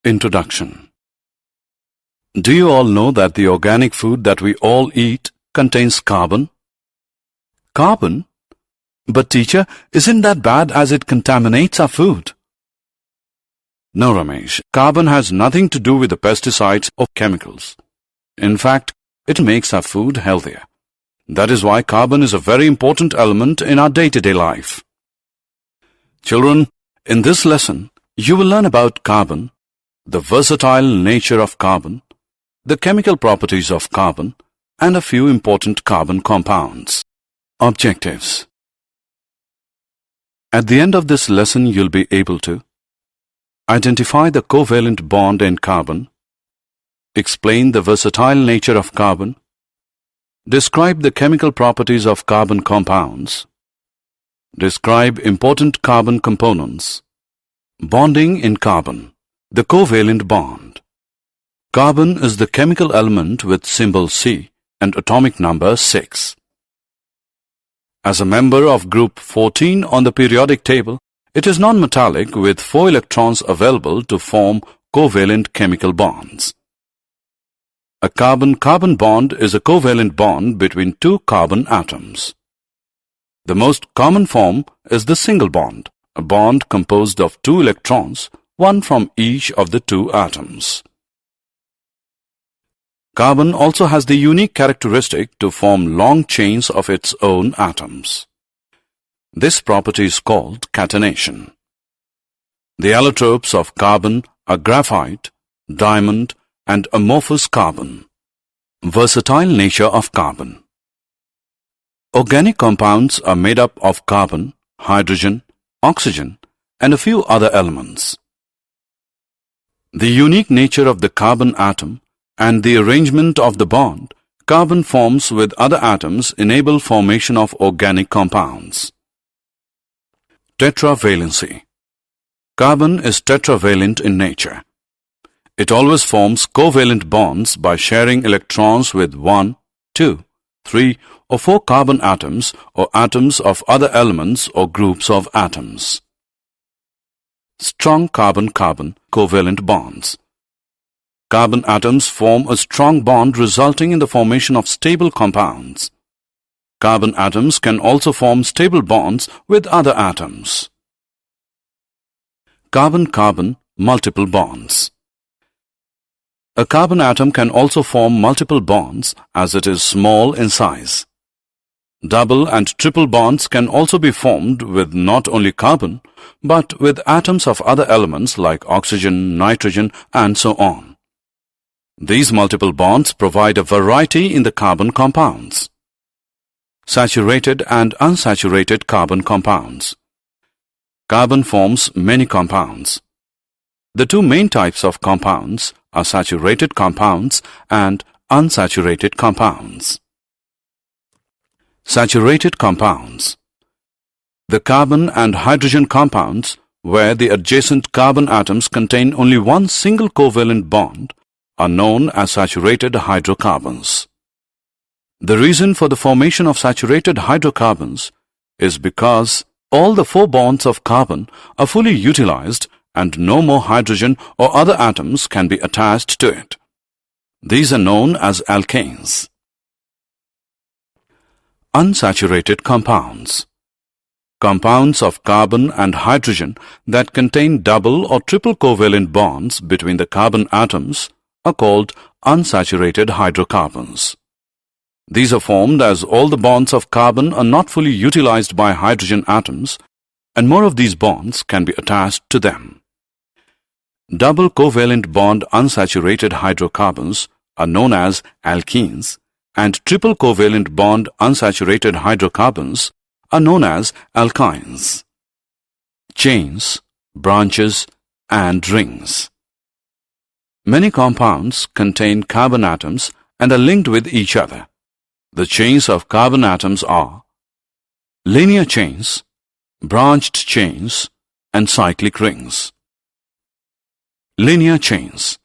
Introduction. Do you all know that the organic food that we all eat contains carbon? Carbon? But teacher, isn't that bad as it contaminates our food? No, Ramesh. Carbon has nothing to do with the pesticides or chemicals. In fact, it makes our food healthier. That is why carbon is a very important element in our day-to-day life. Children, in this lesson, you will learn about carbon, the versatile nature of carbon, the chemical properties of carbon, and a few important carbon compounds. Objectives. At the end of this lesson, you'll be able to identify the covalent bond in carbon, explain the versatile nature of carbon, describe the chemical properties of carbon compounds, describe important carbon components, bonding in carbon, the covalent bond. Carbon is the chemical element with symbol C and atomic number 6. As a member of group 14 on the periodic table, it is non-metallic with 4 electrons available to form covalent chemical bonds. A carbon-carbon bond is a covalent bond between 2 carbon atoms. The most common form is the single bond, a bond composed of 2 electrons, one from each of the 2 atoms. Carbon also has the unique characteristic to form long chains of its own atoms. This property is called catenation. The allotropes of carbon are graphite, diamond, and amorphous carbon. Versatile nature of carbon. Organic compounds are made up of carbon, hydrogen, oxygen, and a few other elements. The unique nature of the carbon atom and the arrangement of the bond carbon forms with other atoms enable formation of organic compounds. Tetravalency. Carbon is tetravalent in nature. It always forms covalent bonds by sharing electrons with 1, 2, 3, or 4 carbon atoms or atoms of other elements or groups of atoms. Strong carbon-carbon covalent bonds. Carbon atoms form a strong bond resulting in the formation of stable compounds. Carbon atoms can also form stable bonds with other atoms. Carbon-carbon multiple bonds. A carbon atom can also form multiple bonds as it is small in size. Double and triple bonds can also be formed with not only carbon, but with atoms of other elements like oxygen, nitrogen, and so on. These multiple bonds provide a variety in the carbon compounds. Saturated and unsaturated carbon compounds. Carbon forms many compounds. The 2 main types of compounds are saturated compounds and unsaturated compounds. Saturated compounds. The carbon and hydrogen compounds, where the adjacent carbon atoms contain only one single covalent bond, are known as saturated hydrocarbons. The reason for the formation of saturated hydrocarbons is because all the 4 bonds of carbon are fully utilized and no more hydrogen or other atoms can be attached to it. These are known as alkanes. Unsaturated compounds. Compounds of carbon and hydrogen that contain double or triple covalent bonds between the carbon atoms are called unsaturated hydrocarbons. These are formed as all the bonds of carbon are not fully utilized by hydrogen atoms, and more of these bonds can be attached to them. Double covalent bond unsaturated hydrocarbons are known as alkenes, and triple covalent bond unsaturated hydrocarbons are known as alkynes. Chains, branches, and rings. Many compounds contain carbon atoms and are linked with each other. The chains of carbon atoms are linear chains, branched chains, and cyclic rings. Linear chains.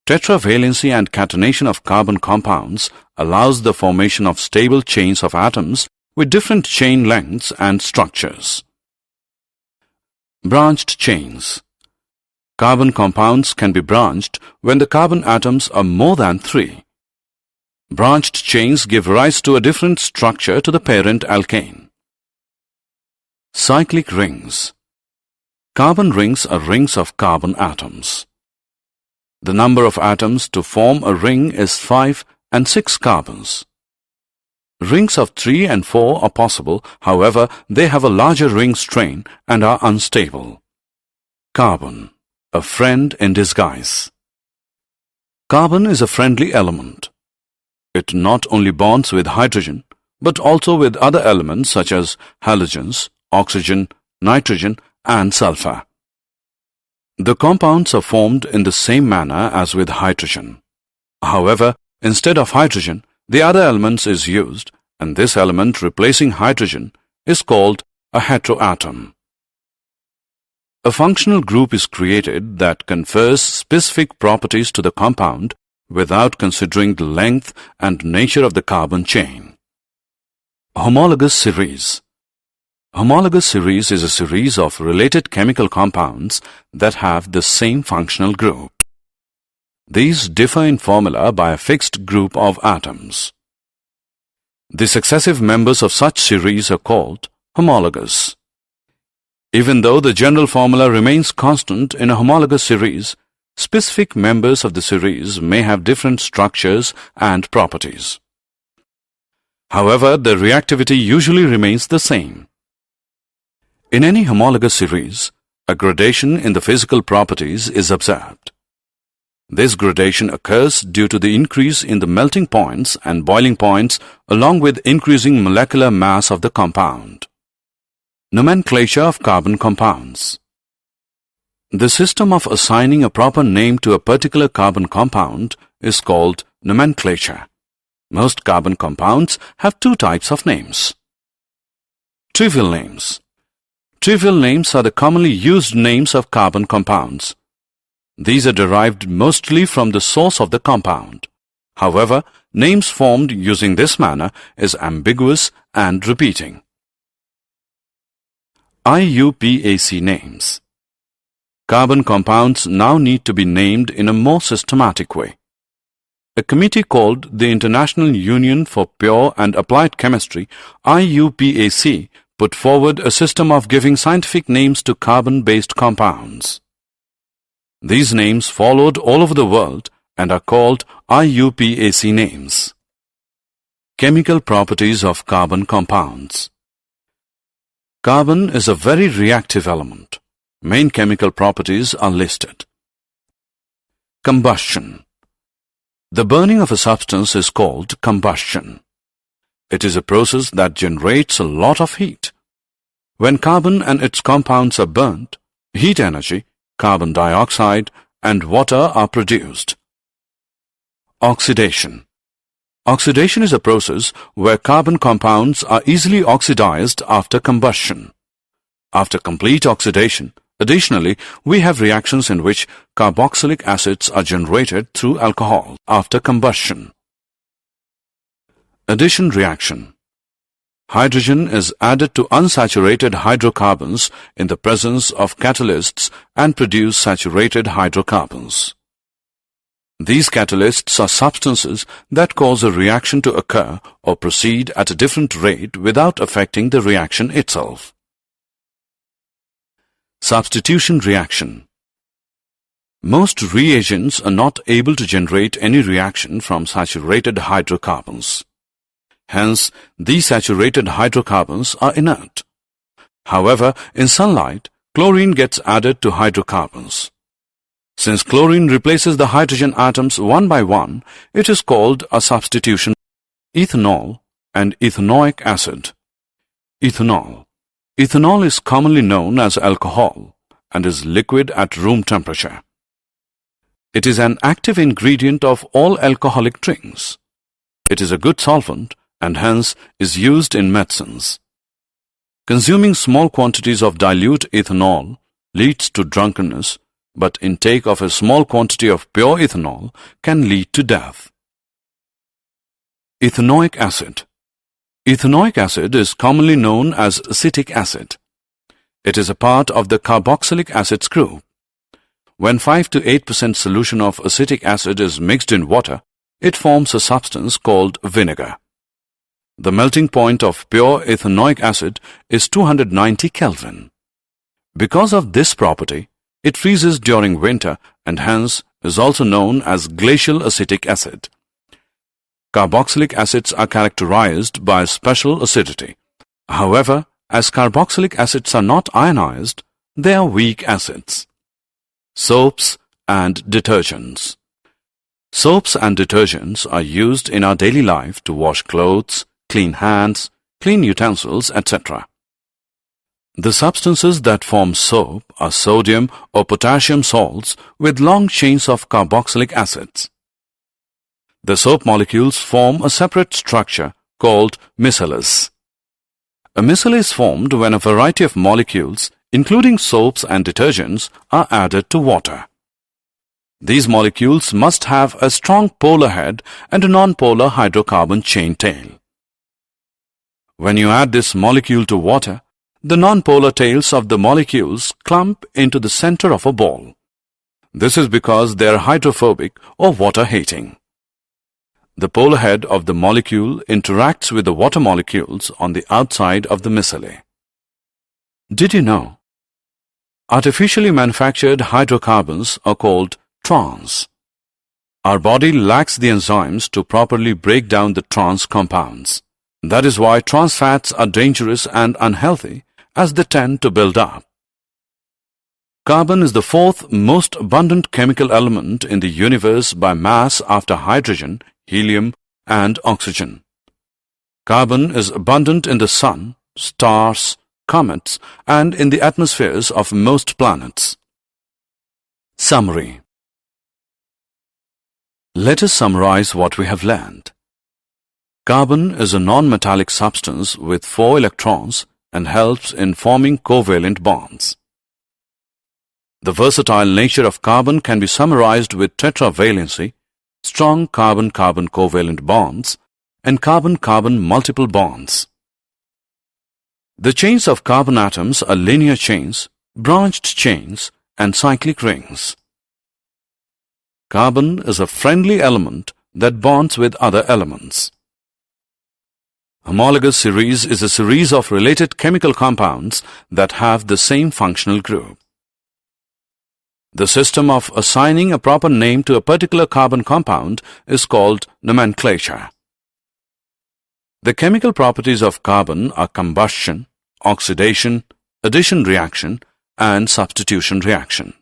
Tetravalency and catenation of carbon compounds allows the formation of stable chains of atoms with different chain lengths and structures. Branched chains. Carbon compounds can be branched when the carbon atoms are more than 3. Branched chains give rise to a different structure to the parent alkane. Cyclic rings. Carbon rings are rings of carbon atoms. The number of atoms to form a ring is 5 and 6 carbons. Rings of 3 and 4 are possible, however, they have a larger ring strain and are unstable. Carbon, a friend in disguise. Carbon is a friendly element. It not only bonds with hydrogen, but also with other elements such as halogens, oxygen, nitrogen, and sulfur. The compounds are formed in the same manner as with hydrogen. However, instead of hydrogen, the other elements is used, and this element replacing hydrogen is called a heteroatom. A functional group is created that confers specific properties to the compound without considering the length and nature of the carbon chain. Homologous series. Homologous series is a series of related chemical compounds that have the same functional group. These differ in formula by a fixed group of atoms. The successive members of such series are called homologous. Even though the general formula remains constant in a homologous series, specific members of the series may have different structures and properties. However, the reactivity usually remains the same. In any homologous series, a gradation in the physical properties is observed. This gradation occurs due to the increase in the melting points and boiling points along with increasing molecular mass of the compound. Nomenclature of carbon compounds. The system of assigning a proper name to a particular carbon compound is called nomenclature. Most carbon compounds have 2 types of names. Trivial names. Trivial names are the commonly used names of carbon compounds. These are derived mostly from the source of the compound. However, names formed using this manner is ambiguous and repeating. IUPAC names. Carbon compounds now need to be named in a more systematic way. A committee called the International Union for Pure and Applied Chemistry, IUPAC, put forward a system of giving scientific names to carbon-based compounds. These names followed all over the world and are called IUPAC names. Chemical properties of carbon compounds. Carbon is a very reactive element. Main chemical properties are listed. Combustion. The burning of a substance is called combustion. It is a process that generates a lot of heat. When carbon and its compounds are burnt, heat energy, carbon dioxide, and water are produced. Oxidation. Oxidation is a process where carbon compounds are easily oxidized after combustion. After complete oxidation, additionally, we have reactions in which carboxylic acids are generated through alcohol after combustion. Addition reaction. Hydrogen is added to unsaturated hydrocarbons in the presence of catalysts and produce saturated hydrocarbons. These catalysts are substances that cause a reaction to occur or proceed at a different rate without affecting the reaction itself. Substitution reaction. Most reagents are not able to generate any reaction from saturated hydrocarbons. Hence, these saturated hydrocarbons are inert. However, in sunlight, chlorine gets added to hydrocarbons. Since chlorine replaces the hydrogen atoms one by one, it is called a substitution. Ethanol and ethanoic acid. Ethanol. Ethanol is commonly known as alcohol and is liquid at room temperature. It is an active ingredient of all alcoholic drinks. It is a good solvent and hence is used in medicines. Consuming small quantities of dilute ethanol leads to drunkenness, but intake of a small quantity of pure ethanol can lead to death. Ethanoic acid. Ethanoic acid is commonly known as acetic acid. It is a part of the carboxylic acids group. when 5 to 8% solution of acetic acid is mixed in water, it forms a substance called vinegar. The melting point of pure ethanoic acid is 290 Kelvin. Because of this property, it freezes during winter and hence is also known as glacial acetic acid. Carboxylic acids are characterized by special acidity. However, as carboxylic acids are not ionized, they are weak acids. Soaps and detergents. Soaps and detergents are used in our daily life to wash clothes, clean hands, clean utensils, etc. The substances that form soap are sodium or potassium salts with long chains of carboxylic acids. The soap molecules form a separate structure called micelles. A micelle is formed when a variety of molecules, including soaps and detergents, are added to water. These molecules must have a strong polar head and a non-polar hydrocarbon chain tail. When you add this molecule to water, the non-polar tails of the molecules clump into the center of a ball. This is because they are hydrophobic or water-hating. The polar head of the molecule interacts with the water molecules on the outside of the micelle. Did you know? Artificially manufactured hydrocarbons are called trans. Our body lacks the enzymes to properly break down the trans compounds. That is why trans fats are dangerous and unhealthy, as they tend to build up. Carbon is the fourth most abundant chemical element in the universe by mass after hydrogen, helium, and oxygen. Carbon is abundant in the sun, stars, comets, and in the atmospheres of most planets. Summary. Let us summarize what we have learned. Carbon is a non-metallic substance with 4 electrons and helps in forming covalent bonds. The versatile nature of carbon can be summarized with tetravalency, strong carbon-carbon covalent bonds, and carbon-carbon multiple bonds. The chains of carbon atoms are linear chains, branched chains, and cyclic rings. Carbon is a friendly element that bonds with other elements. Homologous series is a series of related chemical compounds that have the same functional group. The system of assigning a proper name to a particular carbon compound is called nomenclature. The chemical properties of carbon are combustion, oxidation, addition reaction, and substitution reaction.